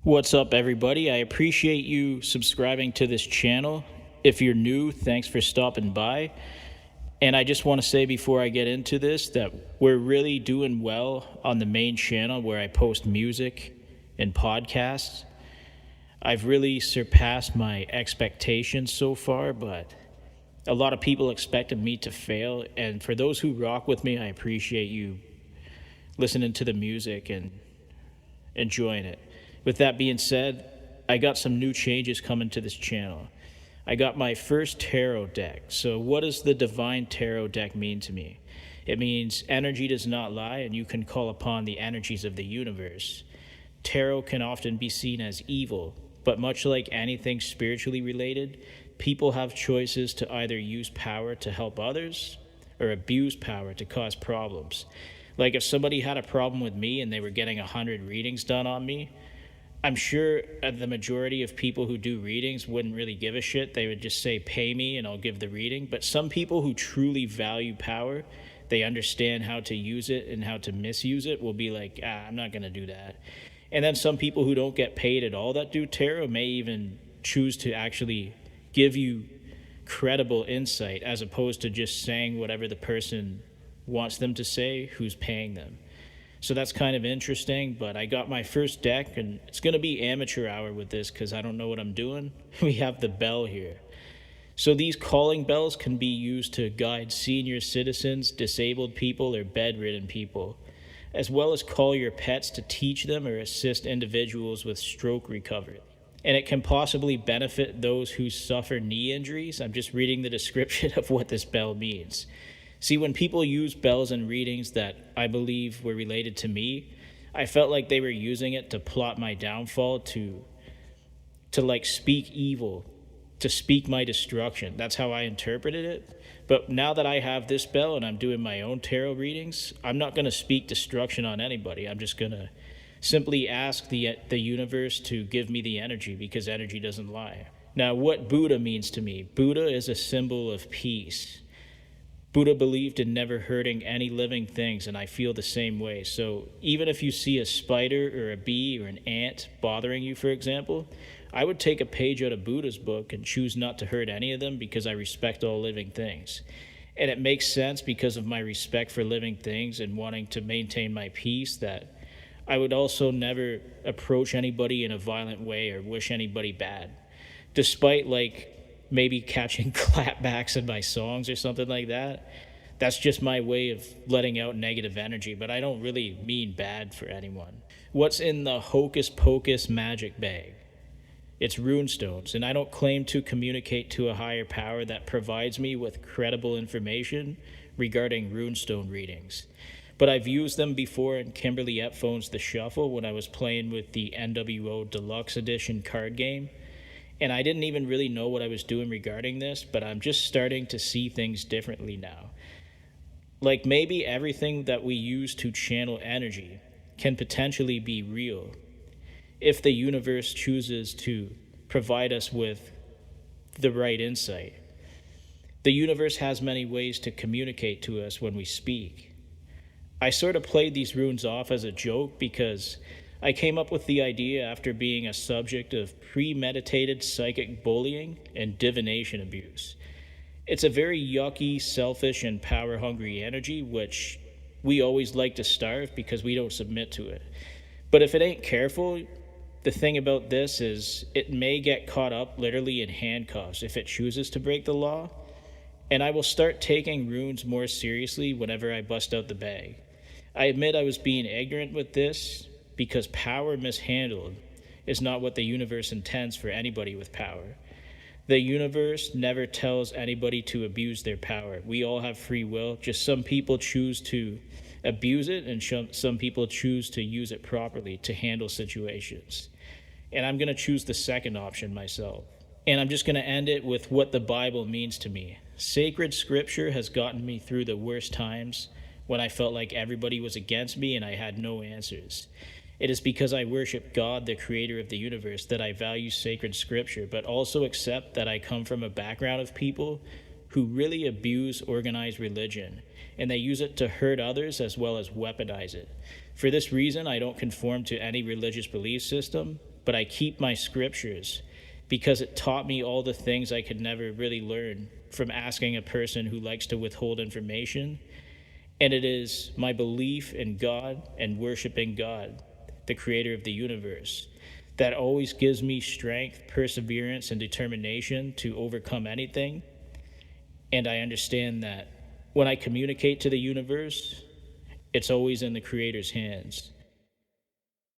What's up, everybody? I appreciate you subscribing to this channel. If you're new, thanks for stopping by. And I just want to say before I get into this that we're really doing well on the main channel where I post music and podcasts. I've really surpassed my expectations so far, but a lot of people expected me to fail. And for those who rock with me, I appreciate you listening to the music and enjoying it. With that being said, I got some new changes coming to this channel. I got my first tarot deck. So, what does the Divine Tarot deck mean to me? It means energy does not lie, and you can call upon the energies of the universe. Tarot can often be seen as evil, but much like anything spiritually related, people have choices to either use power to help others or abuse power to cause problems. Like if somebody had a problem with me and they were getting 100 readings done on me, I'm sure the majority of people who do readings wouldn't really give a shit. They would just say, pay me and I'll give the reading. But some people who truly value power, they understand how to use it and how to misuse it, will be like, I'm not going to do that. And then some people who don't get paid at all that do tarot may even choose to actually give you credible insight as opposed to just saying whatever the person wants them to say who's paying them. So that's kind of interesting, but I got my first deck, and it's going to be amateur hour with this because I don't know what I'm doing. We have the bell here. So these calling bells can be used to guide senior citizens, disabled people, or bedridden people, as well as call your pets to teach them or assist individuals with stroke recovery. And it can possibly benefit those who suffer knee injuries. I'm just reading the description of what this bell means. See, when people use bells in readings that I believe were related to me, I felt like they were using it to plot my downfall, to like speak evil, to speak my destruction. That's how I interpreted it. But now that I have this bell and I'm doing my own tarot readings, I'm not going to speak destruction on anybody. I'm just going to simply ask the universe to give me the energy, because energy doesn't lie. Now, what Buddha means to me. Buddha is a symbol of peace. Buddha believed in never hurting any living things, and I feel the same way. So even if you see a spider or a bee or an ant bothering you, for example, I would take a page out of Buddha's book and choose not to hurt any of them because I respect all living things. And it makes sense because of my respect for living things and wanting to maintain my peace that I would also never approach anybody in a violent way or wish anybody bad. Despite maybe catching clapbacks in my songs or something like that. That's just my way of letting out negative energy, but I don't really mean bad for anyone. What's in the hocus pocus magic bag? It's runestones, and I don't claim to communicate to a higher power that provides me with credible information regarding runestone readings. But I've used them before in Kimberly Ephone's The Shuffle when I was playing with the NWO Deluxe Edition card game. And I didn't even really know what I was doing regarding this, but I'm just starting to see things differently now. Like maybe everything that we use to channel energy can potentially be real if the universe chooses to provide us with the right insight. The universe has many ways to communicate to us when we speak. I sort of played these runes off as a joke because I came up with the idea after being a subject of premeditated psychic bullying and divination abuse. It's a very yucky, selfish, and power-hungry energy, which we always like to starve because we don't submit to it. But if it ain't careful, the thing about this is it may get caught up literally in handcuffs if it chooses to break the law, and I will start taking runes more seriously whenever I bust out the bag. I admit I was being ignorant with this, because power mishandled is not what the universe intends for anybody with power. The universe never tells anybody to abuse their power. We all have free will, just some people choose to abuse it and some people choose to use it properly to handle situations. And I'm going to choose the second option myself. And I'm just going to end it with what the Bible means to me. Sacred scripture has gotten me through the worst times when I felt like everybody was against me and I had no answers. It is because I worship God, the creator of the universe, that I value sacred scripture, but also accept that I come from a background of people who really abuse organized religion, and they use it to hurt others as well as weaponize it. For this reason, I don't conform to any religious belief system, but I keep my scriptures because it taught me all the things I could never really learn from asking a person who likes to withhold information. And it is my belief in God and worshiping God, the creator of the universe, that always gives me strength, perseverance, and determination to overcome anything. And I understand that when I communicate to the universe, it's always in the creator's hands.